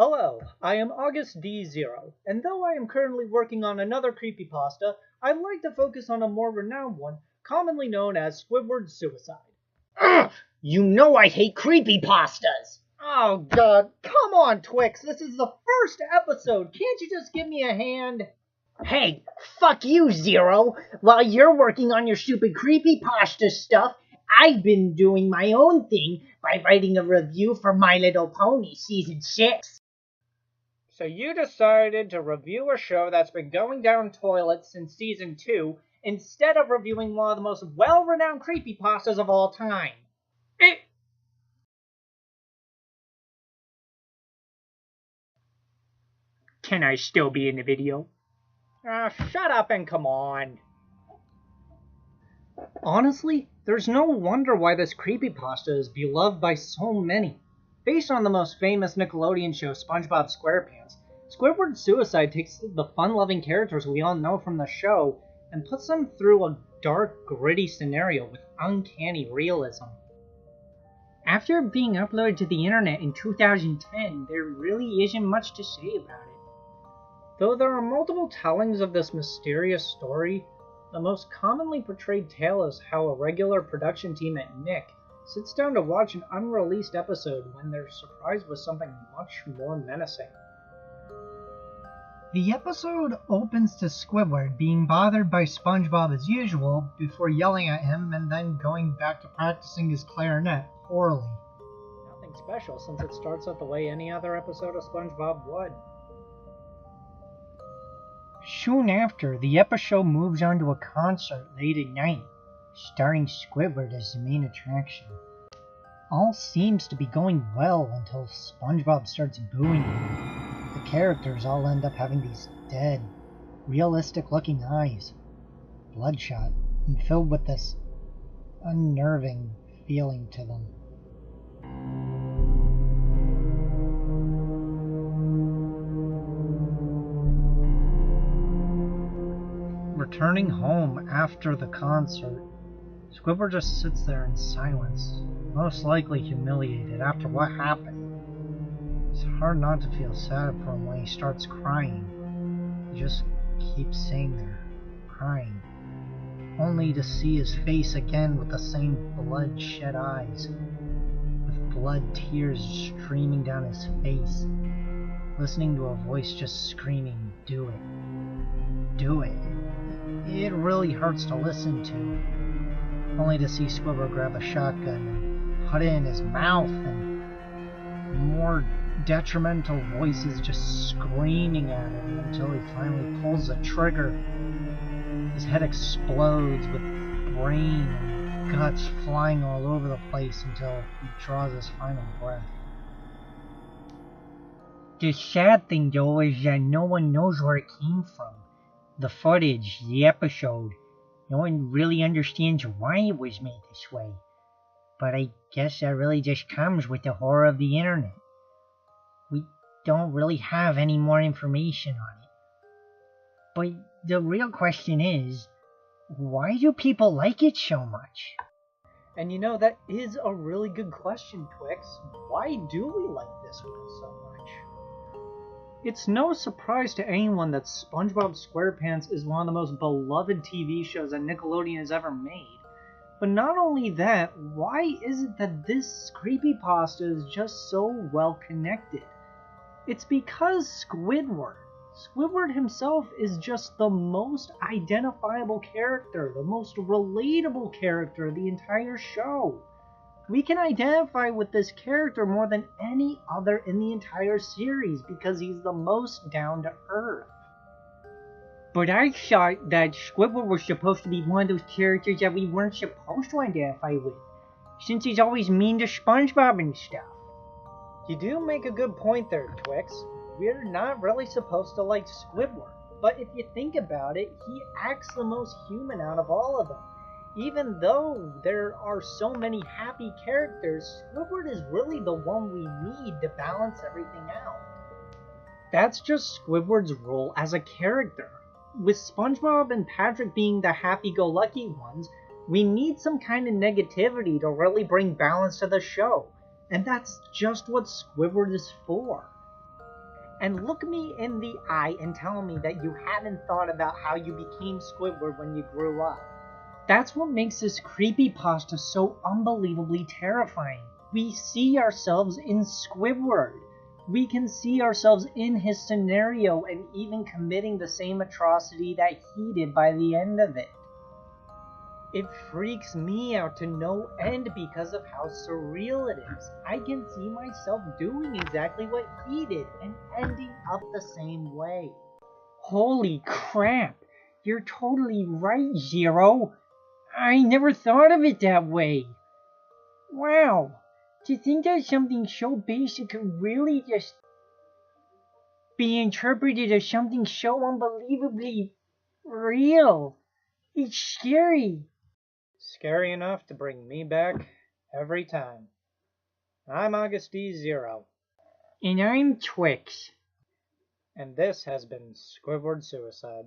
Hello, I am August D0, and though I am currently working on another creepypasta, I'd like to focus on a more renowned one, commonly known as Squidward's suicide. Ugh! You know I hate creepypastas! Oh god, come on Twix, this is the first episode, can't you just give me a hand? Hey, fuck you, Zero! While you're working on your stupid creepypasta stuff, I've been doing my own thing by writing a review for My Little Pony Season 6. So you decided to review a show that's been going down toilets since Season 2, instead of reviewing one of the most well-renowned creepypastas of all time. Can I still be in the video? Shut up and come on. Honestly, there's no wonder why this creepypasta is beloved by so many. Based on the most famous Nickelodeon show SpongeBob SquarePants, Squidward's suicide takes the fun-loving characters we all know from the show and puts them through a dark, gritty scenario with uncanny realism. After being uploaded to the internet in 2010, there really isn't much to say about it. Though there are multiple tellings of this mysterious story, the most commonly portrayed tale is how a regular production team at Nick sits down to watch an unreleased episode when they're surprised with something much more menacing. The episode opens to Squidward being bothered by SpongeBob as usual before yelling at him and then going back to practicing his clarinet poorly. Nothing special since it starts out the way any other episode of SpongeBob would. Soon after, the episode moves on to a concert late at night, starring Squidward as the main attraction. All seems to be going well until SpongeBob starts booing him. The characters all end up having these dead, realistic-looking eyes, bloodshot, and filled with this unnerving feeling to them. Returning home after the concert, Squidward just sits there in silence, most likely humiliated after what happened. It's hard not to feel sad for him when he starts crying. He just keeps sitting there, crying, only to see his face again with the same blood-shed eyes, with blood tears streaming down his face, listening to a voice just screaming, "Do it, do it." It really hurts to listen to, only to see Squidward grab a shotgun and put it in his mouth, and more detrimental voices just screaming at him until he finally pulls the trigger. His head explodes with brain and guts flying all over the place until he draws his final breath. The sad thing though is that no one knows where it came from. The footage, the episode, no one really understands why it was made this way. But I guess that really just comes with the horror of the internet. We don't really have any more information on it. But the real question is, why do people like it so much? And you know, that is a really good question, Twix. Why do we like this one so much? It's no surprise to anyone that SpongeBob SquarePants is one of the most beloved TV shows that Nickelodeon has ever made. But not only that, why is it that this creepypasta is just so well connected? It's because Squidward himself is just the most identifiable character, the most relatable character of the entire show. We can identify with this character more than any other in the entire series because he's the most down to earth. But I thought that Squidward was supposed to be one of those characters that we weren't supposed to identify with, since he's always mean to SpongeBob and stuff. You do make a good point there, Twix. We're not really supposed to like Squidward, but if you think about it, he acts the most human out of all of them. Even though there are so many happy characters, Squidward is really the one we need to balance everything out. That's just Squidward's role as a character. With SpongeBob and Patrick being the happy-go-lucky ones, we need some kind of negativity to really bring balance to the show. And that's just what Squidward is for. and look me in the eye and tell me that you haven't thought about how you became Squidward when you grew up. That's what makes this creepypasta so unbelievably terrifying. We see ourselves in Squidward. We can see ourselves in his scenario and even committing the same atrocity that he did by the end of it. It freaks me out to no end because of how surreal it is. I can see myself doing exactly what he did and ending up the same way. Holy crap! You're totally right, Zero. I never thought of it that way. Wow, to think that something so basic could really just be interpreted as something so unbelievably real. It's scary. Scary enough to bring me back every time. I'm Augusty Zero. And I'm Twix. And this has been Squidward Suicide.